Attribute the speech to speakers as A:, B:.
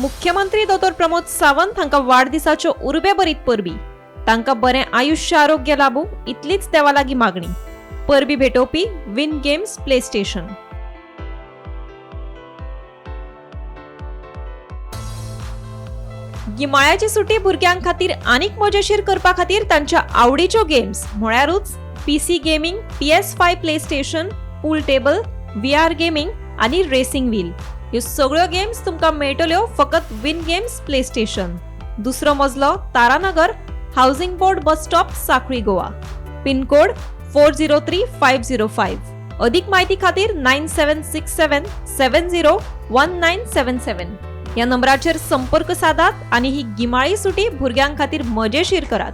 A: मुख्यमंत्री दोतोर प्रमोद सावंत हांका वाडदिसाच्यो उर्बे बरीत परबी. तांकां बरें आयुष्य आरोग्य लाभूं इतलीच देवा लागीं मागणी. परबी भेटोवपी विन गेम्स प्ले स्टेशन. गिमाळ्याची सुटी भुरग्यांक खातीर आनीक मजेशीर करपा खातीर तांच्या आवडीच्यो गेम्स म्हळ्यारूच PC gaming, PS5 PlayStation, pool table, VR gaming आनी रेसिंग व्हील ह्यो सगळ्यो गेम्स तुमकां मेळटल्यो फकत विन गेम्स प्ले स्टेशन. दुसरो मजलो Taranagar, housing board bus stop, Sankhali, Goa. Pin code 403505. अधिक माहिती खातीर 9767701977 या नंबराचेर संपर्क साधात आनी ही गिमाळी सुटी भुरग्यांक खातीर मजेशीर करात.